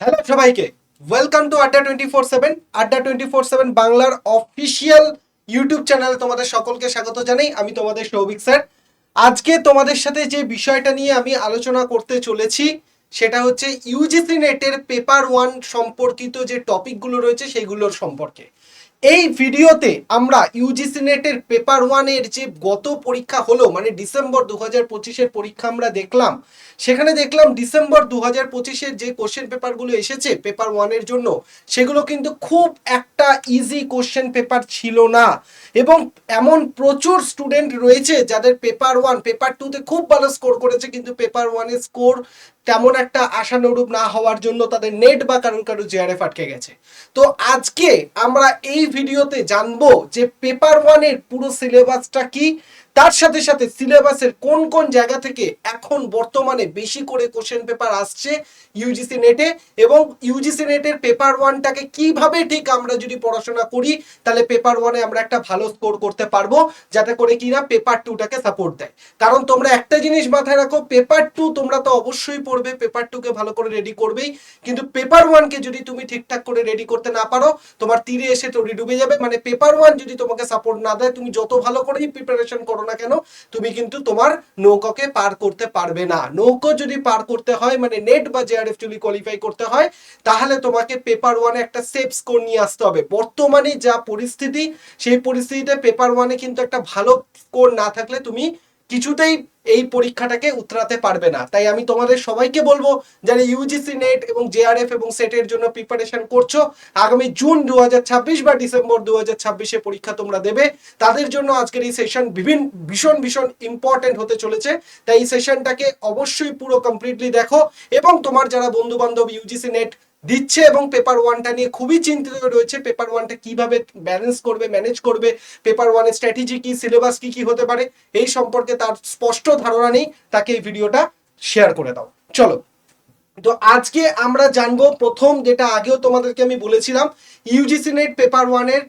Hello সবাইকে, welcome to আড্ডা 24/7। আড্ডা 24/7 বাংলার অফিসিয়াল ইউটিউব চ্যানেলে তোমাদের সকলকে স্বাগত জানাই। আমি তোমাদের সৌভিক স্যার। আজকে তোমাদের সাথে যে বিষয়টা নিয়ে আমি আলোচনা করতে চলেছি সেটা হচ্ছে ইউজিসি নেটের পেপার ওয়ান সম্পর্কিত যে টপিকগুলো রয়েছে সেইগুলোর সম্পর্কে। এই ভিডিওতে আমরা ইউজিসি নেটের পেপার ওয়ানের যে গত পরীক্ষা হলো, মানে ডিসেম্বর 2025-এর পরীক্ষা আমরা দেখলাম। সেখানে দেখলাম ডিসেম্বর 2025-এর যে কোশ্চেন পেপারগুলো এসেছে পেপার ওয়ানের জন্য, সেগুলো কিন্তু খুব একটা ইজি কোশ্চেন পেপার ছিল না। এবং এমন প্রচুর স্টুডেন্ট রয়েছে যাদের পেপার ওয়ান পেপার টুতে খুব ভালো স্কোর করেছে, কিন্তু পেপার ওয়ানের স্কোর তেমন একটা আশানুরূপ না হওয়ার জন্য তাদের নেট বা কারুর জেআরএফ আটকে গেছে। তো আজকে আমরা এই ভিডিওতে জানবো যে পেপার ওয়ানের পুরো সিলেবাসটা কি, তার সাথে সাথে সিলেবাসের কোন কোন জায়গা থেকে এখন বর্তমানে বেশি করে কোশ্চেন পেপার আসছে ইউজিসি নেটে, এবং ইউজিসি নেটের পেপার ওয়ানটাকে কিভাবে ঠিক আমরা যদি পড়াশোনা করি তাহলে পেপার ওয়ানে আমরা একটা ভালো স্কোর করতে পারবো, যাতে করে কিনা পেপার টুটাকে সাপোর্ট দেয়। কারণ তোমরা একটা জিনিস মাথায় রাখো, পেপার টু তোমরা তো অবশ্যই পড়বে, পেপার টুকে ভালো করে রেডি করবেই, কিন্তু পেপার ওয়ানকে যদি তুমি ঠিকঠাক করে রেডি করতে না পারো তোমার তীরে এসে তরি ডুবে যাবে। মানে পেপার ওয়ান যদি তোমাকে সাপোর্ট না দেয়, তুমি যত ভালো করেই প্রিপারেশন করো না কেন, তুমি কিন্তু তোমার নৌকাকে পার করতে পারবে না। নৌকো যদি পার করতে হয়, মানে নেট বা জেআরএফ যদি কোয়ালিফাই করতে হয়, তাহলে তোমাকে পেপার ওয়ানে একটা সেফ স্কোর নিয়ে আসতে হবে। বর্তমানে যা পরিস্থিতি, সেই পরিস্থিতিতে পেপার ওয়ানে কিন্তু একটা ভালো স্কোর না থাকলে তুমি কিছুতেই এই পরীক্ষাটাকে উতরাতে পারবে না। তাই আমি তোমাদের সবাইকে বলবো, যারা ইউজিসি নেট এবং জেআরএফ এবং সেটের জন্য প্রিপারেশন করছো, আগামী জুন 2026 বা ডিসেম্বর 2026-এ পরীক্ষা তোমরা দেবে, তাদের জন্য আজকের এই সেশন ভীষণ ভীষণ ইম্পর্টেন্ট হতে চলেছে। তাই এই সেশনটাকে অবশ্যই পুরো কমপ্লিটলি দেখো, এবং তোমার যারা বন্ধু বান্ধব ইউজিসি নেট দিচ্ছে এবং পেপার ওয়ানটা নিয়ে খুবই চিন্তিত রয়েছে, পেপার ওয়ানটা কিভাবে ব্যালেন্স করবে, ম্যানেজ করবে, পেপার ওয়ানের স্ট্র্যাটেজি কি, সিলেবাস কি কি হতে পারে, এই সম্পর্কে তার স্পষ্ট ধারণা নেই, তাকে এই ভিডিওটা শেয়ার করে দাও। চলো, তো আজকে আমরা জানবো প্রথম, যেটা আগেও তোমাদেরকে আমি বলেছিলাম, ইউজিসি নেট পেপার ওয়ানের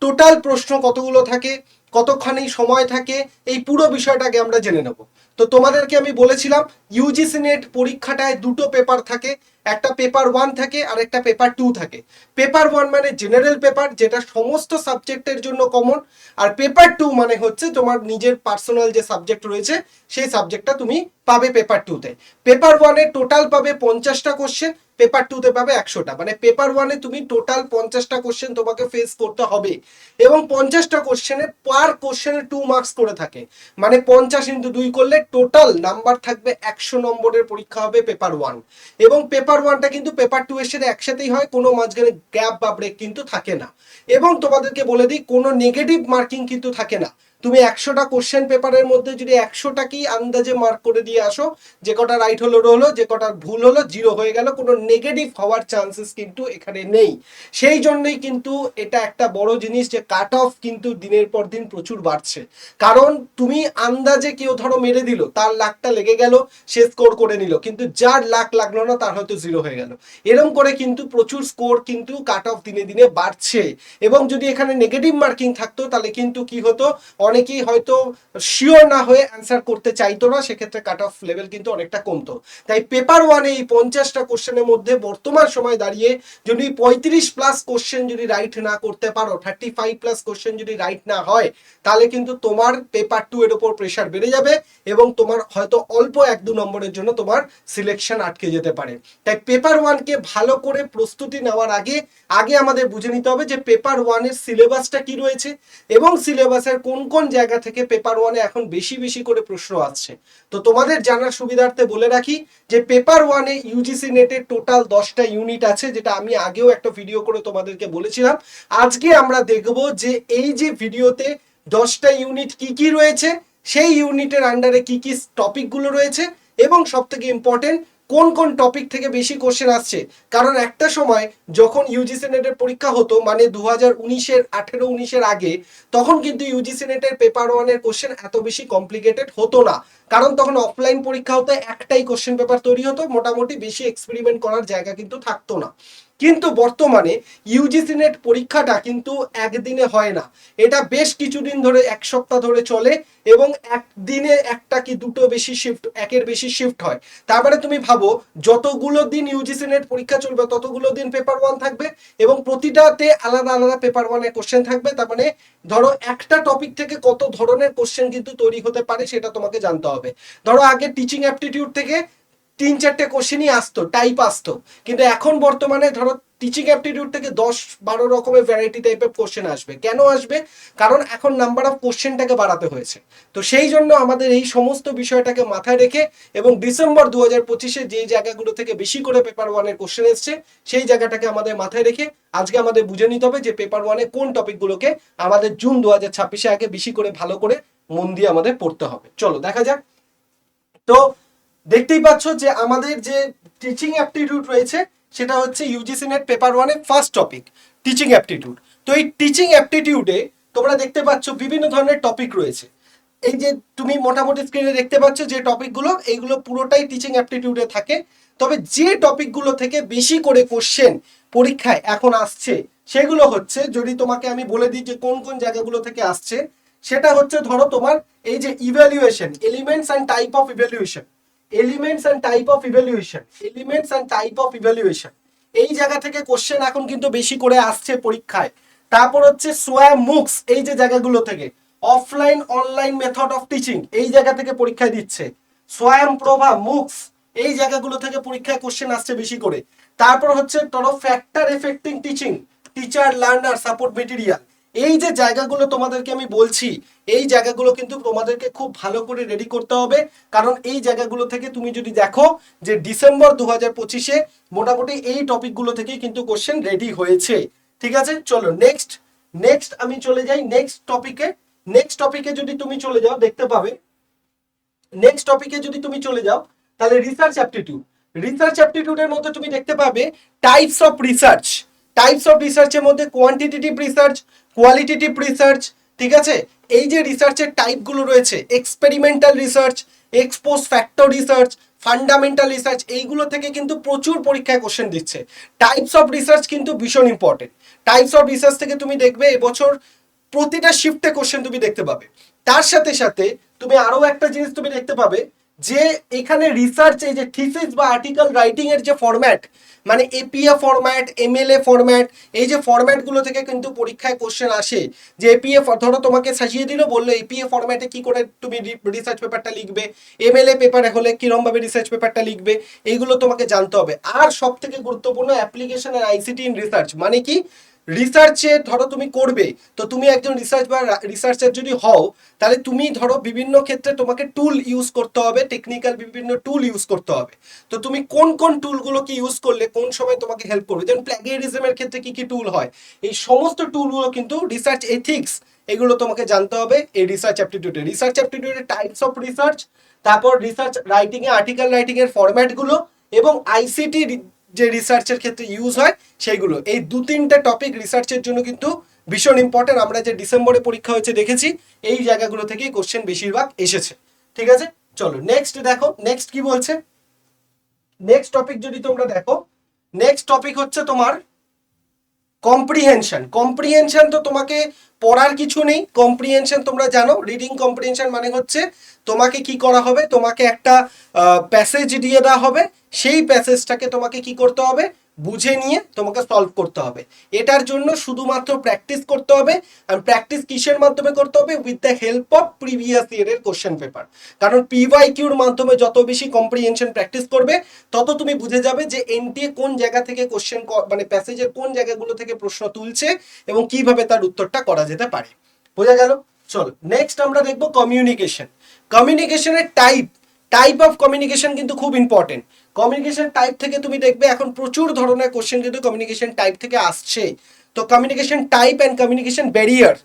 টোটাল প্রশ্ন কতগুলো থাকে, কতখানি সময় থাকে, এই পুরো বিষয়টাকে আমরা জেনে নেব। তো তোমাদেরকে আমি বলেছিলাম ইউজিসি নেট পরীক্ষাটায় দুটো পেপার থাকে, একটা পেপার ওয়ান থাকে আর একটা পেপার টু থাকে। পেপার ওয়ান মানে জেনারেল পেপার, যেটা সমস্ত সাবজেক্টের জন্য কমন, আর পেপার টু মানে হচ্ছে তোমার নিজের পার্সোনাল যে সাবজেক্ট রয়েছে সেই সাবজেক্টটা তুমি পাবে পেপার টুতে। পেপার ওয়ানে টোটাল পাবে 50টা কোশ্চেন, পেপার টুতে পাবে 100টা। মানে পেপার ওয়ানে তুমি টোটাল 50টা কোশ্চেন তোমাকে ফেস করতে হবে, এবং 50টা কোশ্চেনে পার কোশ্চেনে 2 মার্কস করে থাকে। মানে 50 × 2 করলে টোটাল নাম্বার থাকবে 100 নম্বরের পরীক্ষা হবে পেপার ওয়ান। এবং পেপার ওয়ানটা কিন্তু পেপার টু এর সাথে একসাথেই হয়, কোনো মাঝখানে গ্যাপ বা ব্রেক কিন্তু থাকে না। এবং তোমাদেরকে বলে দিই, কোনো নেগেটিভ মার্কিং কিন্তু থাকে না। তুমি 100টা কোশ্চেন পেপারের মধ্যে যদি 100টাকেই আন্দাজে মার্ক করে দিয়ে আসো, যে কটা রাইট হলো হলো, যে কটা ভুল হলো জিরো হয়ে গেল, কোনো নেগেটিভ হওয়ার চান্সেস কিন্তু এখানে নেই। সেই জন্যই কিন্তু এটা একটা বড় জিনিস যে কাট অফ কিন্তু দিনের পর দিন প্রচুর বাড়ছে। কারণ তুমি আন্দাজে কেউ ধরো মেরে দিল, তার লাখটা লেগে গেল, সে স্কোর করে নিল, কিন্তু যার লাখ লাগলো না তার হয়তো জিরো হয়ে গেল। এরকম করে কিন্তু প্রচুর স্কোর কিন্তু কাট অফ দিনে দিনে বাড়ছে। এবং যদি এখানে নেগেটিভ মার্কিং থাকতো তাহলে কিন্তু কি হতো, অনেকেই হয়তো শিওর না হয়ে অ্যান্সার করতে চাইতো না, সেক্ষেত্রে কাট অফ লেভেল কিন্তু অনেকটা কমতো। তাই পেপার ওয়ানে এই 50টা কোশ্চেনের মধ্যে বর্তমান সময় দাঁড়িয়ে যদি 35+ কোশ্চেন যদি রাইট না করতে পারো, 35+ কোশ্চেন যদি রাইট না হয়, তাহলে কিন্তু তোমার পেপার টু এর উপর প্রেশার বেড়ে যাবে, এবং তোমার হয়তো অল্প 1-2 নম্বরের জন্য তোমার সিলেকশন আটকে যেতে পারে। তাই পেপার ওয়ানকে ভালো করে প্রস্তুতি নেওয়ার আগে আগে আমাদের বুঝে নিতে হবে যে পেপার ওয়ানের সিলেবাসটা কি রয়েছে, এবং সিলেবাসের কোন কোন জায়গা থেকে পেপার ওয়ানে এখন বেশি বেশি করে প্রশ্ন আসছে। তো তোমাদের জানার সুবিধার্থে বলে রাখি যে পেপার ওয়ানে ইউজিসি নেটের টোটাল 10টা ইউনিট আছে, যেটা আমি আগেও একটা ভিডিও করে তোমাদেরকে বলেছিলাম। আজকে আমরা দেখব যে এই যে ভিডিওতে 10টা ইউনিট কি কি রয়েছে, সেই ইউনিটের আন্ডারে কি কি টপিকগুলো রয়েছে, এবং সব থেকে ইম্পর্টেন্ট কোন কোন টপিক থেকে বেশি কোশ্চেন আসছে। কারণ একটা সময় যখন ইউজিসি নেটের পরীক্ষা হতো, মানে 2019-এর 18-19-এর আগে, তখন কিন্তু ইউজিসি নেটের পেপার ওয়ানের কোশ্চেন এত বেশি কমপ্লিকেটেড হতো না। কারণ তখন অফলাইন পরীক্ষা হতো, একটাই কোশ্চেন পেপার তৈরি হতো, মোটামুটি বেশি এক্সপেরিমেন্ট করার জায়গা কিন্তু থাকতো না। কিন্তু বর্তমানে ইউজিসি নেট পরীক্ষাটা কিন্তু একদিনে হয় না, এটা বেশ কিছুদিন ধরে, এক সপ্তাহ ধরে চলে এবং একদিনে একটা কি দুটো বেশি শিফট, একের বেশি শিফট হয়। তারপরে তুমি ভাবো যতগুলো দিন ইউজিসি নেট পরীক্ষা চলবে ততগুলো দিন পেপার ওয়ান থাকবে এবং প্রতিটাতে আলাদা আলাদা পেপার ওয়ানের কোশ্চেন থাকবে। তার মানে ধরো একটা টপিক থেকে কত ধরনের কোশ্চেন কিন্তু তৈরি হতে পারে সেটা তোমাকে জানতে হবে। ধরো আগে টিচিং অ্যাপটিটিউড থেকে 3-4টে কোশ্চেনই আসতো, টাইপ আসতো, কিন্তু এখন বর্তমানে ধরো টিচিং অ্যাপটিটিউড থেকে 10-12 রকমের ভ্যারাইটি টাইপের কোশ্চেন আসবে। কেন আসবে? কারণ এখন নাম্বার অফ কোশ্চেনটাকে বাড়াতে হয়েছে। তো সেই জন্য আমাদের এই সমস্ত বিষয়টাকে মাথায় রেখে এবং ডিসেম্বর 2025-এ যেই জায়গাগুলো থেকে বেশি করে পেপার ওয়ানের কোশ্চেন এসছে সেই জায়গাটাকে আমাদের মাথায় রেখে আজকে আমাদের বুঝে নিতে হবে যে পেপার ওয়ানে কোন টপিকগুলোকে আমাদের জুন 2026-এ আগে বেশি করে ভালো করে মন দিয়ে আমাদের পড়তে হবে। চলো দেখা যাক। তো দেখতেই পাচ্ছ যে আমাদের যে টিচিং অ্যাপটিটিউড রয়েছে সেটা হচ্ছে ইউজিসি নেট পেপার ওয়ানের ফার্স্ট টপিক টিচিং অ্যাপটিটিউড। তো এই টিচিং অ্যাপটিটিউডে তোমরা দেখতে পাচ্ছ বিভিন্ন ধরনের টপিক রয়েছে। এই যে তুমি মোটামুটি স্ক্রিনে দেখতে পাচ্ছ যে টপিকগুলো, এইগুলো পুরোটাই টিচিং অ্যাপটিটিউডে থাকে। তবে যে টপিকগুলো থেকে বেশি করে কোশ্চেন পরীক্ষায় এখন আসছে সেগুলো হচ্ছে, যদি তোমাকে আমি বলে দিই যে কোন কোন জায়গাগুলো থেকে আসছে, সেটা হচ্ছে ধরো তোমার এই যে evaluation, elements and type of evaluation, elements and type of evaluation, elements and type of evaluation, এই জায়গা থেকে কোশ্চেন এখন কিন্তু বেশি করে আসছে পরীক্ষায়। তারপর হচ্ছে সোয়া মুক্স, এই যে জায়গাগুলো থেকে offline online method of teaching, এই জায়গা থেকে পরীক্ষায় দিচ্ছে। স্বয়ং প্রভা মুক্স, এই জায়গাগুলো থেকে পরীক্ষায় কোশ্চেন আসছে বেশি করে। তারপর হচ্ছে ধরো factor affecting teaching, teacher learner support material, এই যে জায়গাগুলো তোমাদেরকে আমি বলছি এই জায়গাগুলো কিন্তু তোমাদেরকে খুব ভালো করে রেডি করতে হবে। কারণ এই জায়গাগুলো থেকে তুমি যদি দেখো যে ডিসেম্বর 2025-এ মোটামুটি এই টপিকগুলো থেকেই কিন্তু কোশ্চেন রেডি হয়েছে। ঠিক আছে, চলো নেক্সট নেক্সট আমি চলে যাই নেক্সট টপিকে। নেক্সট টপিকে যদি তুমি চলে যাও দেখতে পাবে, নেক্সট টপিকে যদি তুমি চলে যাও তাহলে রিসার্চ অ্যাপটিটিউড। রিসার্চ অ্যাপটিটিউডের মধ্যে তুমি দেখতে পাবে types of research. Types of রিসার্চের মধ্যে কোয়ান্টিটেটিভ রিসার্চ, কোয়ালিটেটিভ রিসার্চ, ঠিক আছে। এই যে রিসার্চের টাইপগুলো রয়েছে, experimental research, expose factor research, fundamental research, এইগুলো থেকে কিন্তু প্রচুর পরীক্ষায় কোশ্চেন দিচ্ছে। টাইপস অফ রিসার্চ কিন্তু ভীষণ ইম্পর্টেন্ট। টাইপস অফ রিসার্চ থেকে তুমি দেখবে এবছর প্রতিটা শিফটে কোশ্চেন তুমি দেখতে পাবে। তার সাথে সাথে তুমি আরো একটা জিনিস তুমি দেখতে পাবে যে এখানে রিসার্চ, এই যে থিসিস বা আর্টিকেল রাইটিং এর যে ফরম্যাট, মানে এপিএ ফরম্যাট, এমএলএ ফরম্যাট, এই যে ফরম্যাটগুলো থেকে কিন্তু পরীক্ষায় কোশ্চেন আসে। যে এপিএ ধরো তোমাকে সাজিয়ে দিল, বললো এপিএ ফরম্যাটে কি করে তুমি রিসার্চ পেপারটা লিখবে, এমএলএ পেপারে হলে কিরম ভাবে রিসার্চ পেপারটা লিখবে, এইগুলো তোমাকে জানতে হবে। আর সব থেকে গুরুত্বপূর্ণ অ্যাপ্লিকেশন আর আইসিটি ইন রিসার্চ, মানে কি রিসার্চে ধরো তুমি করবে, তো তুমি একজন রিসার্চ বা রিসার্চার যদি হও তাহলে তুমি ধরো বিভিন্ন ক্ষেত্রে তোমাকে টুল ইউজ করতে হবে, টেকনিক্যাল বিভিন্ন টুল ইউজ করতে হবে। তো তুমি কোন কোন টুলগুলোকে ইউজ করলে কোন সময় তোমাকে হেল্প করবে, যেমন প্ল্যাগিয়ারিজমের ক্ষেত্রে কি কি টুল হয়, এই সমস্ত টুলগুলো কিন্তু রিসার্চ এথিক্স, এগুলো তোমাকে জানতে হবে এই রিসার্চ অ্যাপটিটিউডে। রিসার্চ অ্যাপটিটিউডে টাইপস অফ রিসার্চ, তারপর রিসার্চ রাইটিং এ আর্টিকেল রাইটিং এর ফরম্যাটগুলো এবং আইসিটি যে রিসার্চের ক্ষেত্রে ইউজ হয় সেইগুলো, এই 2-3টে টপিক রিসার্চের জন্য কিন্তু ভীষণ ইম্পর্টেন্ট। আমরা যে ডিসেম্বরে পরীক্ষা হয়েছে দেখেছি এই জায়গাগুলো থেকেই কোশ্চেন বেশিরভাগ এসেছে। ঠিক আছে, চলো নেক্সট দেখো নেক্সট কি বলছে। নেক্সট টপিক যদি তোমরা দেখো, নেক্সট টপিক হচ্ছে তোমার কম্প্রিহেনশন। কম্প্রিহেনশন তো তোমাকে পড়ার কিছু নেই, কম্প্রিহেনশন তোমরা জানো, রিডিং কম্প্রিহেনশন মানে হচ্ছে তোমাকে কি করা হবে, তোমাকে একটা প্যাসেজ দিয়ে দেওয়া হবে, সেই প্যাসেজটাকে তোমাকে কি করতে হবে, বুঝে নিয়ে তোমাকে সলভ করতে হবে। এটার জন্য শুধুমাত্র প্র্যাকটিস করতে হবে। আর প্র্যাকটিস কিসের মাধ্যমে করতে হবে, with the help of previous ইয়ারের কোশ্চেন পেপার। কারণ পিওয়াইকিউর মাধ্যমে যত বেশি কম্প্রিহেনশন প্র্যাকটিস করবে তত তুমি বুঝে যাবে যে এনটিএ কোন জায়গা থেকে কোশ্চেন, মানে প্যাসেজের কোন জায়গাগুলো থেকে প্রশ্ন তুলছে এবং কিভাবে তার উত্তরটা করা যেতে পারে। বোঝা গেল? চলো নেক্সট আমরা দেখবো কমিউনিকেশন। কমিউনিকেশনের টাইপ, টাইপ অফ কমিউনিকেশন কিন্তু খুব ইম্পর্টেন্ট। কমিউনিকেশন টাইপ থেকে তুমি দেখবে এখন প্রচুর ধরনের কোশ্চেন কিন্তু কমিউনিকেশন টাইপ থেকে আসছে। তো communication type and communication barrier,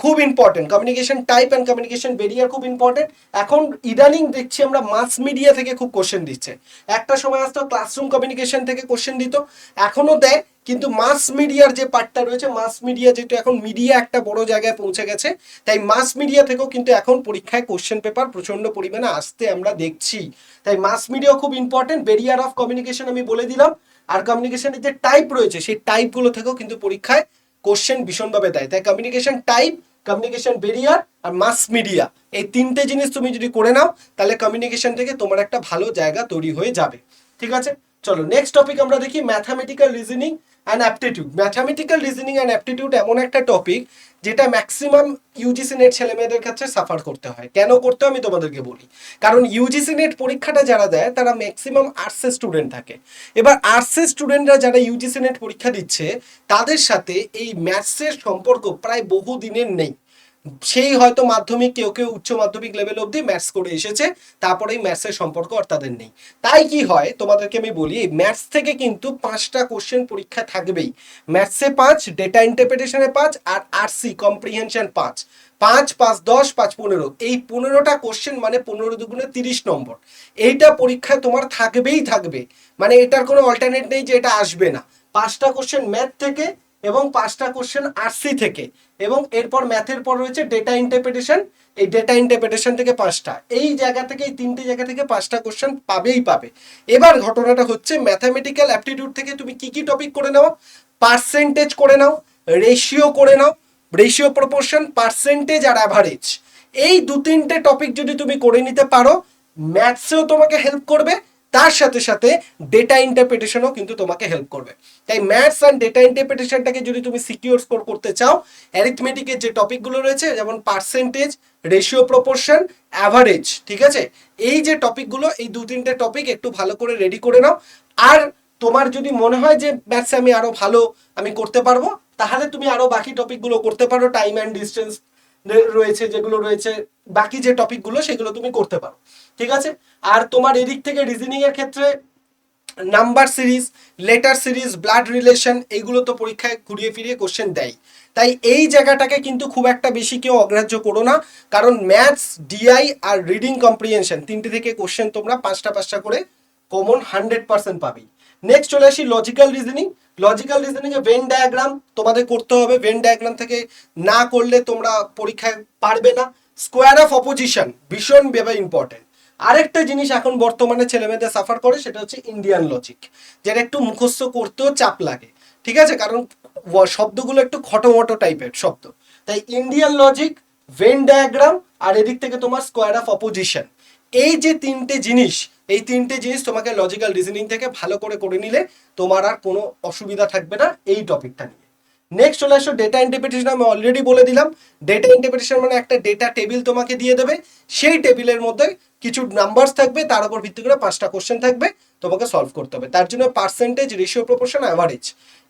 খুব important, communication type and communication barrier খুব ইম্পর্টেন্ট। এখন ইদানিং দেখছি আমরা মাস মিডিয়া থেকে খুব কোশ্চেন দিচ্ছে। একটা সময় আসতো ক্লাসরুম কমিউনিকেশন থেকে কোশ্চেন দিত, এখনো দেয়, কিন্তু মাস মিডিয়ার যে পার্টটা রয়েছে, মাস মিডিয়া যেহেতু এখন মিডিয়া একটা বড় জায়গায় পৌঁছে গেছে, তাই মাস মিডিয়া থেকেও কিন্তু এখন পরীক্ষায় কোশ্চেন পেপার প্রচন্ড পরিমাণে আসতে আমরা দেখছি। তাই মাস মিডিয়াও খুব ইম্পর্টেন্ট। বেরিয়ার অফ কমিউনিকেশন আমি বলে দিলাম। আর কমিউনিকেশনের যে টাইপ রয়েছে সেই টাইপগুলো থেকেও কিন্তু পরীক্ষায় কোশ্চেন ভীষণভাবে দেয়। তাই কমিউনিকেশন টাইপ, কমিউনিকেশন বেরিয়ার আর মাস মিডিয়া, এই তিনটে জিনিস তুমি যদি করে নাও তাহলে কমিউনিকেশন থেকে তোমার একটা ভালো জায়গা তৈরি হয়ে যাবে। ঠিক আছে, চলো নেক্সট টপিক আমরা দেখি, mathematical reasoning and aptitude. Mathematical reasoning and aptitude এমন একটা টপিক যেটা ম্যাক্সিমাম ইউজিসি নেট ছেলে মেয়েদের কাছে সাফার করতে হয়। কেন করতে হয় আমি তোমাদেরকে বলি। কারণ ইউজিসি নেট পরীক্ষাটা যারা দেয় তারা ম্যাক্সিমাম আর্টসের স্টুডেন্ট থাকে। এবার আর্টসের স্টুডেন্টরা যারা ইউজিসি নেট পরীক্ষা দিচ্ছে তাদের সাথে এই ম্যাথসের সম্পর্ক প্রায় বহু দিনের নেই। সেই হয়তো মাধ্যমিক, কেউ কেউ উচ্চ মাধ্যমিক লেভেল অবধি ম্যাথস করে এসেছে, তারপরে এই ম্যাথসের সম্পর্ক আর তাদের নেই। তাই কি হয় তোমাদেরকে আমি বলি, এই ম্যাথস থেকে কিন্তু 5টা কোশ্চেন পরীক্ষা থাকবেই। ম্যাথসে 5, ডেটা ইন্টারপ্রিটেশনে 5, আর আরসি কম্প্রিহেনশন 5। 5 5 10 5 15, এই 15টা কোশ্চেন মানে 15 দুগুণে 30 নম্বর। এইটা পরীক্ষায় তোমার থাকবেই থাকবে, মানে এটার কোনো অল্টারনেট নেই যে এটা আসবে না। 5টা কোশ্চেন ম্যাথ থেকে এবং 5টা কোশ্চেন আরসি থেকে, এবং এরপর ম্যাথের পর রয়েছে ডেটা ইন্টারপ্রিটেশন। এই ডেটা ইন্টারপ্রিটেশন থেকে 5টা, এই জায়গা থেকে, এই 3টে জায়গা থেকে 5টা কোশ্চেন পাবেই পাবে। এবার ঘটনাটা হচ্ছে ম্যাথামেটিক্যাল অ্যাপটিটিউড থেকে তুমি কি কি টপিক করে নাও, পার্সেন্টেজ করে নাও, রেশিও করে নাও, রেশিও প্রপোর্শন, পার্সেন্টেজ আর অ্যাভারেজ। এই 2-3টে টপিক যদি তুমি করে নিতে পারো, ম্যাথসেও তোমাকে হেল্প করবে, তার সাথে সাথে ডেটা ইন্টারপ্রিটেশনও কিন্তু তোমাকে হেল্প করবে। তাই ম্যাথস অ্যান্ড ডেটা ইন্টারপ্রিটেশনটাকে যদি তুমি সিকিউর স্কোর করতে চাও, অ্যারিথমেটিকের যে টপিকগুলো রয়েছে যেমন পার্সেন্টেজ, রেশিও প্রপোর্শন, অ্যাভারেজ, ঠিক আছে, এই যে টপিকগুলো, এই 2-3টে টপিক একটু ভালো করে রেডি করে নাও। আর তোমার যদি মনে হয় যে ম্যাথসে আমি আরো ভালো আমি করতে পারবো, তাহলে তুমি আরো বাকি টপিকগুলো করতে পারো। টাইম অ্যান্ড ডিস্টেন্স রয়েছে, যেগুলো রয়েছে বাকি যে টপিকগুলো সেগুলো তুমি করতে পারো। ঠিক আছে, আর তোমার এদিক থেকে রিজনিং এর ক্ষেত্রে number series, letter series, blood relation, এইগুলো তো পরীক্ষায় ঘুরিয়ে ফিরিয়ে কোশ্চেন দেয়। তাই এই জায়গাটাকে কিন্তু খুব একটা বেশি কেউ অগ্রাহ্য করো না, কারণ maths, DI are reading comprehension 3টে থেকে কোশ্চেন তোমরা 5টা করে কমন 100% পাবেই। নেক্সট চলে আসি লজিক্যাল রিজনিং। লজিক্যাল রিজনিং এ ভেন ডায়াগ্রাম তোমাদের করতে হবে। ভেন ডায়াগ্রাম থেকে না করলে তোমরা পরীক্ষায় পারবে না। স্কোয়ার অফ অপোজিশন ভীষণ ভেবে ইম্পর্টেন্ট। আরেকটা জিনিস এখন বর্তমানে ছেলেমেয়েদের সাফার করে, সেটা হচ্ছে ইন্ডিয়ান লজিক, যেটা একটু মুখস্থ করতেও চাপ লাগে। ঠিক আছে, কারণ শব্দগুলো একটু খটোমটো টাইপের শব্দ। তাই ইন্ডিয়ান লজিক, ভেন ডায়াগ্রাম, আর এদিক থেকে তোমার স্কোয়ার অফ অপোজিশন, এই যে 3টে জিনিস, এই 3টে জিনিস তোমাকে লজিক্যাল রিজনিং থেকে ভালো করে নিলে তোমার আর কোনো অসুবিধা থাকবে না এই টপিকটা নিয়ে। নেক্সট চলে আসো ডেটা ইন্টারপ্রিটেশন। আমি অলরেডি বলে দিলাম, ডেটা ইন্টারপ্রিটেশন মানে একটা ডেটা টেবিল তোমাকে দিয়ে দেবে, সেই টেবিলের মধ্যে কিছু নাম্বারস থাকবে, তার উপর ভিত্তি করে 5টা কোশ্চেন থাকবে, তোমাকে সলভ করতে হবে। তার জন্য পার্সেন্টেজ, রেশিও প্রপোর্শন, অ্যাভারেজ,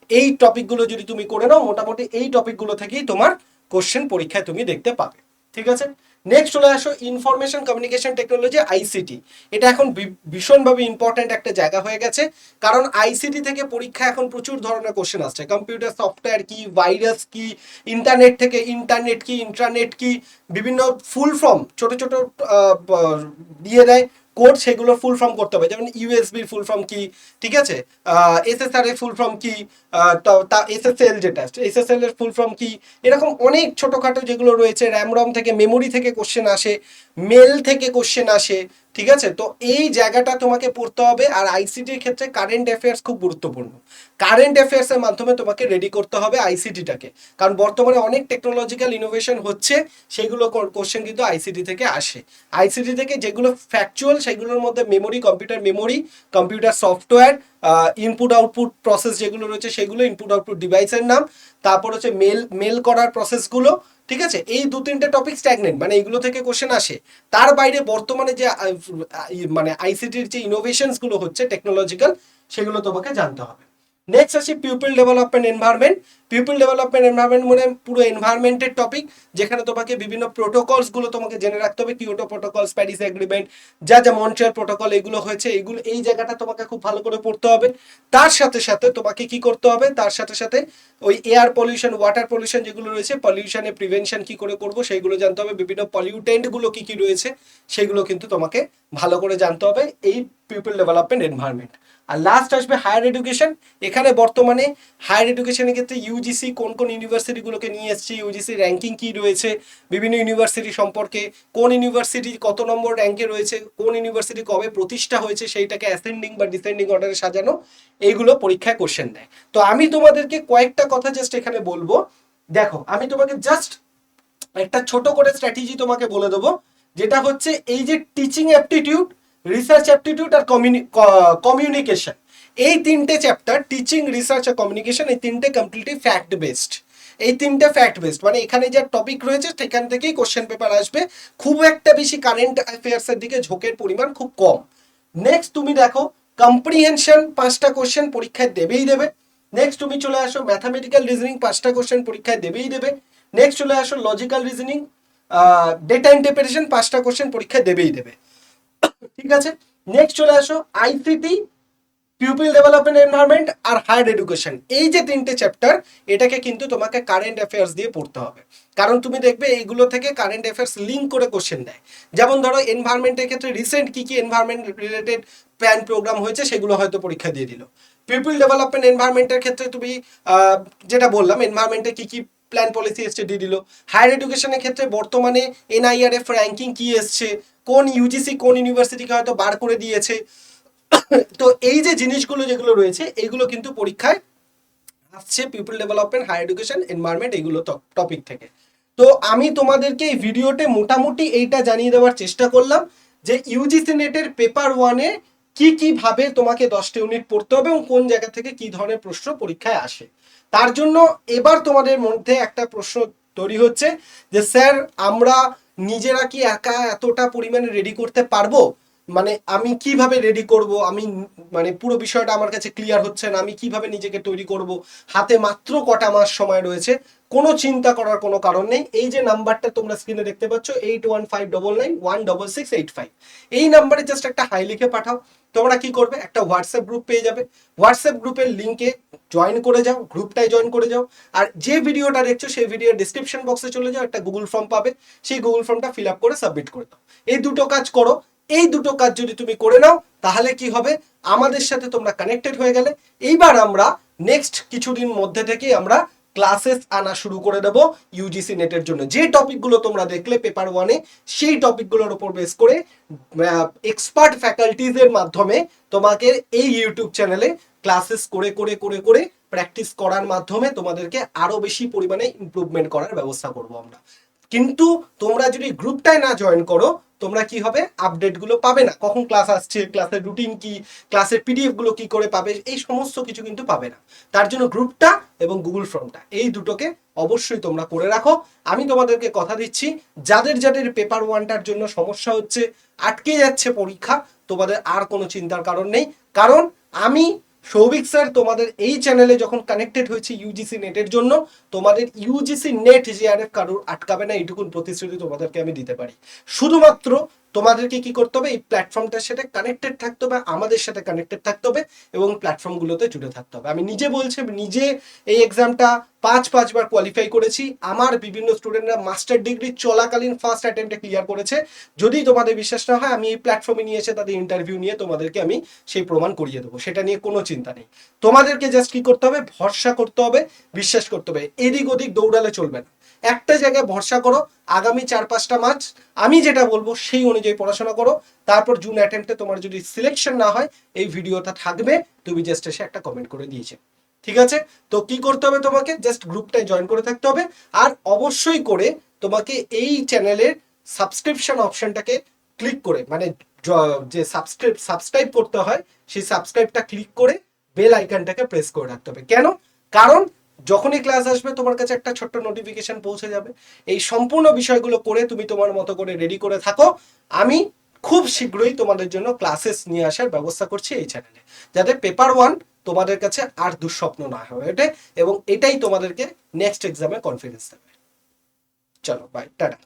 এই টপিকগুলো যদি তুমি করে নাও, মোটামুটি এই টপিকগুলো থেকেই তোমার কোশ্চেন পরীক্ষায় তুমি দেখতে পাবে। ঠিক আছে, নেক্সট চলে আসো ইনফরমেশন কমিউনিকেশন টেকনোলজি, আইসিটি। এটা এখন ভীষণভাবে ইম্পর্ট্যান্ট একটা জায়গা হয়ে গেছে, কারণ আইসিটি থেকে পরীক্ষা এখন প্রচুর ধরনের কোশ্চেন আসছে। কম্পিউটার সফটওয়্যার কি, ভাইরাস কি, ইন্টারনেট থেকে ইন্টারনেট কি, ইন্ট্রানেট কি, বিভিন্ন ফুল ফর্ম ছোট ছোট দিয়ে দেয় কোড, সেগুলো ফুল ফর্ম করতে হবে। যেমন ইউএসবির ফুল ফর্ম কি, ঠিক আছে, এসএসআর এর ফুল ফর্ম কি, এসএসএল যেটা, এসএসএল এর ফুল ফর্ম কি, এরকম অনেক ছোটখাটো যেগুলো রয়েছে। র্যাম রম থেকে, মেমোরি থেকে কোশ্চেন আসে, মেল থেকে কোশ্চেন আসে। ঠিক আছে, তো এই জায়গাটা তোমাকে পড়তে হবে। আর আইসিটির ক্ষেত্রে কারেন্ট অ্যাফেয়ার্স খুব গুরুত্বপূর্ণ। কারেন্ট অ্যাফেয়ার্সের মাধ্যমে তোমাকে রেডি করতে হবে আইসিটিটাকে, কারণ বর্তমানে অনেক টেকনোলজিক্যাল ইনোভেশন হচ্ছে, সেগুলো কোশ্চেন কিন্তু আইসিটি থেকে আসে। আইসিটি থেকে যেগুলো ফ্যাকচুয়াল, সেগুলোর মধ্যে memory, computer memory, computer software, input output process যেগুলো রয়েছে সেগুলো, ইনপুট আউটপুট ডিভাইসের নাম, তারপর হচ্ছে মেল করার প্রসেসগুলো। ঠিক আছে, এই 2-3টে টপিক স্ট্যাগনেন্ট, মানে এগুলো থেকে কোশ্চেন আসে। তার বাইরে বর্তমানে যে মানে আইসিটির যে ইনোভেশনসগুলো হচ্ছে টেকনোলজিক্যাল, সেগুলো তোমাকে জানতে হবে। নেক্সট আসি people development environment. People development environment মানে পুরো এনভায়রনমেন্টের টপিক, যেখানে তোমাকে বিভিন্ন প্রোটোকলস গুলো তোমাকে জেনে রাখতে হবে, কিয়োটো প্রোটোকলস, প্যারিস এগ্রিমেন্ট, যা যা মন্ট্রিয়াল প্রোটোকল এগুলো হয়েছে, এগুলো এই জায়গাটা তোমাকে খুব ভালো করে পড়তে হবে। তার সাথে সাথে তোমাকে কি করতে হবে, তার সাথে সাথে ওই এয়ার পলিউশন, ওয়াটার পলিউশন যেগুলো রয়েছে, পলিউশনের প্রিভেনশন কি করে করব সেইগুলো জানতে হবে, বিভিন্ন পলিউটেন্ট গুলো কি কি রয়েছে সেগুলো কিন্তু তোমাকে ভালো করে জানতে হবে এই পিপল ডেভেলপমেন্ট এনভায়রনমেন্ট। আর লাস্ট আসবে হায়ার এডুকেশন। এখানে বর্তমানে হায়ার এডুকেশনের ক্ষেত্রে ইউজিসি কোন কোন ইউনিভার্সিটিগুলোকে নিয়ে এসছে, ইউজিসি র্যাঙ্কিং কি রয়েছে বিভিন্ন ইউনিভার্সিটি সম্পর্কে, কোন ইউনিভার্সিটি কত নম্বর র্যাঙ্কে রয়েছে, কোন ইউনিভার্সিটি কবে প্রতিষ্ঠা হয়েছে সেইটাকে অ্যাসেন্ডিং বা ডিসেন্ডিং অর্ডারে সাজানো, এইগুলো পরীক্ষায় কোশ্চেন দেয়। তো আমি তোমাদেরকে কয়েকটা কথা জাস্ট এখানে বলবো। দেখো আমি তোমাকে জাস্ট একটা ছোট করে স্ট্র্যাটেজি তোমাকে বলে দেবো, যেটা হচ্ছে এই যে টিচিং অ্যাপটিটিউড, রিসার্চ অ্যাপটিটিউড আর কমিউনিকেশন, এই তিনটে চ্যাপ্টার, টিচিং, রিসার্চ আর কমিউনিকেশন, এই তিনটে কমপ্লিটলি ফ্যাক্ট বেসড। এই তিনটে ফ্যাক্ট বেসড মানে এখানে যা টপিক রয়েছে সেখান থেকেই কোশ্চেন পেপার আসবে, খুব একটা বেশি কারেন্ট অ্যাফেয়ার্সের দিকে ঝোঁকের পরিমাণ খুব কম। নেক্সট তুমি দেখো কম্প্রিহেনশন 5টা কোশ্চেন পরীক্ষায় দেবেই দেবে। নেক্সট তুমি চলে আসো ম্যাথামেটিক্যাল রিজনিং 5টা কোশ্চেন পরীক্ষায় দেবেই দেবে। নেক্সট চলে আসো লজিক্যাল রিজনিং, ডেটা ইন্টারপ্রিটেশন 5টা কোশ্চেন পরীক্ষায় দেবেই দেবে। ঠিক আছে, নেক্সট চলে আসো আইসিটি, পিপল ডেভেলপমেন্ট এনভায়রনমেন্ট আর হায়ার এডুকেশন, এই যে তিনটে চ্যাপ্টার, এটাকে কিন্তু তোমাকে কারেন্ট অ্যাফেয়ার্স দিয়ে পড়তে হবে। কারণ তুমি দেখবে এইগুলো থেকে কারেন্ট অ্যাফেয়ার্স লিঙ্ক করে কোশ্চেন দেয়। যেমন ধরো এনভায়রনমেন্টের ক্ষেত্রে রিসেন্ট কি কি এনভায়রনমেন্ট রিলেটেড প্ল্যান প্রোগ্রাম হয়েছে সেগুলো হয়তো পরীক্ষা দিয়ে দিল। পিপল ডেভেলপমেন্ট এনভায়রনমেন্টের ক্ষেত্রে তুমি যেটা বললাম এনভায়রনমেন্টে কি কি প্ল্যান পলিসি এসছে দিয়ে দিল। হায়ার এডুকেশনের ক্ষেত্রে বর্তমানে এনআইআরএফ র্যাঙ্কিং কি এসছে, কোন ইউজিসি কোন ইউনিভার্সিটিকে হয়তো বার করে দিয়েছে। তো এই যে জিনিসগুলো যেগুলো রয়েছে এইগুলো কিন্তু পরীক্ষায় আসছে people development, higher education, environment, এইগুলো টপিক থেকে। তো আমি তোমাদেরকে এই ভিডিওতে মোটামুটি এইটা জানিয়ে দেওয়ার চেষ্টা করলাম যে ইউজিসি নেটের পেপার ওয়ানে কি কি ভাবে তোমাকে 10টা ইউনিট পড়তে হবে এবং কোন জায়গা থেকে কি ধরনের প্রশ্ন পরীক্ষায় আসে। তার জন্য এবার তোমাদের মধ্যে একটা প্রশ্ন তৈরি হচ্ছে যে স্যার আমরা নিজেরা কি একা এতটা পরিমাণে রেডি করতে পারবো, মানে আমি কিভাবে রেডি করব, আমি মানে পুরো বিষয়টা আমার কাছে ক্লিয়ার হচ্ছে না, আমি কিভাবে নিজেকে তৈরি করব, হাতে মাত্র কটা মাস সময় রয়েছে। কোনো চিন্তা করার কোনো কারণ নেই। এই যে নাম্বারটা তোমরা স্ক্রিনে দেখতে পাচ্ছ 8159916685, এই নাম্বারে জাস্ট একটা হাই লিখে পাঠাও। তোমরা কি করবে, একটা হোয়াটসঅ্যাপ গ্রুপ পেয়ে যাবে, হোয়াটসঅ্যাপ গ্রুপের লিঙ্কে জয়েন করে যাও, গ্রুপটায় জয়েন করে যাও। আর যে ভিডিওটা দেখছো সেই ভিডিওর ডিসক্রিপশন বক্সে চলে যাও, একটা গুগল ফর্ম পাবে, সেই গুগল ফর্মটা ফিল আপ করে সাবমিট করে দাও। এই দুটো কাজ করো। এই দুটো কাজ যদি তুমি করে নাও তাহলে কি হবে, আমাদের সাথে তোমরা কানেক্টেড হয়ে গেলে। এইবার আমরা নেক্সট কিছুদিন মধ্যে থেকে আমরা ক্লাসেস আনা শুরু করে দেব ইউজিসি নেটের জন্য। যে টপিকগুলো তোমরা দেখলে পেপার ওয়ানে, সেই টপিকগুলোর উপর বেস করে এক্সপার্ট ফ্যাকাল্টিজের মাধ্যমে তোমাকে এই ইউটিউব চ্যানেলে ক্লাসেস করে করে করে করে প্র্যাকটিস করার মাধ্যমে তোমাদেরকে আরো বেশি পরিমাণে ইমপ্রুভমেন্ট করার ব্যবস্থা করব আমরা। কিন্তু তোমরা যদি গ্রুপটায় না জয়েন করো তোমরা কি হবে, আপডেটগুলো পাবে না, কখন ক্লাস আসছে, ক্লাসের রুটিন কি, ক্লাসের পিডিএফ গুলো কি করে পাবে, এই সমস্ত কিছু কিন্তু পাবে না। তার জন্য গ্রুপটা এবং গুগল ফর্মটা এই দুটোকে অবশ্যই তোমরা করে রাখো। আমি তোমাদেরকে কথা দিচ্ছি, যাদের যাদের পেপার ওয়ানটার জন্য সমস্যা হচ্ছে, আটকে যাচ্ছে পরীক্ষা, তোমাদের আর কোনো চিন্তার কারণ নেই। কারণ আমি সৌভিক স্যার তোমাদের এই চ্যানেলে যখন কানেক্টেড হয়েছে ইউজিসি নেটের জন্য, তোমাদের ইউজিসি নেট জিআরএফ কারোর আটকাবে না, এইটুকুন প্রতিশ্রুতি তোমাদেরকে আমি দিতে পারি। শুধুমাত্র তোমাদেরকে কি করতে হবে, এই প্ল্যাটফর্মটার সাথে কানেক্টেড থাকতে হবে, আমাদের সাথে কানেক্টেড থাকতে হবে এবং প্ল্যাটফর্মগুলোতে জুড়ে থাকতে হবে। আমি নিজে বলছি, নিজে এই এক্সামটা 5বার কোয়ালিফাই করেছি, আমার বিভিন্ন স্টুডেন্টরা মাস্টার ডিগ্রি চলাকালীন ফার্স্ট অ্যাটেম্পটে ক্লিয়ার করেছে। যদি তোমাদের বিশ্বাস না হয় আমি এই প্ল্যাটফর্মে নিয়ে এসে তাদের ইন্টারভিউ নিয়ে তোমাদেরকে আমি সেই প্রমাণ করিয়ে দেবো, সেটা নিয়ে কোনো চিন্তা নেই। তোমাদেরকে জাস্ট কি করতে হবে, ভরসা করতে হবে, বিশ্বাস করতে হবে, এদিক ওদিক দৌড়ালে চলবে না। একটা জায়গায় ভরসা করো, আগামী 4-5টা মাস আমি যেটা বলবো সেই অনুযায়ী পড়াশোনা করো। তারপর জুন অ্যাটেম্পটে তোমার যদি সিলেকশন না হয় এই ভিডিওটা থাকবে, তুমি জাস্ট এসে একটা কমেন্ট করে দিয়েছে। ঠিক আছে, তো কি করতে হবে, তোমাকে জাস্ট গ্রুপটায় জয়েন করে থাকতে হবে। আর অবশ্যই করে তোমাকে এই চ্যানেলের সাবস্ক্রিপশন অপশনটাকে ক্লিক করে, মানে যে সাবস্ক্রাইব করতে হয় সেই সাবস্ক্রাইবটা ক্লিক করে বেল আইকনটাকে প্রেস করে রাখতে হবে। কেন? কারণ যখনই ক্লাস আসবে তোমার কাছে একটা ছোট্ট নোটিফিকেশন পৌঁছে যাবে। এই সম্পূর্ণ বিষয়গুলো করে তুমি তোমার মতো করে রেডি করে থাকো। আমি খুব শীঘ্রই তোমাদের জন্য ক্লাসেস নিয়ে আসার ব্যবস্থা করছি এই চ্যানেলে, যাতে পেপার ওয়ান তোমাদের কাছে আর দুঃস্বপ্ন না হয়ে ওঠে, এবং এটাই তোমাদেরকে নেক্সট এক্সামে কনফিডেন্স দেবে। চলো বাই, টাটা।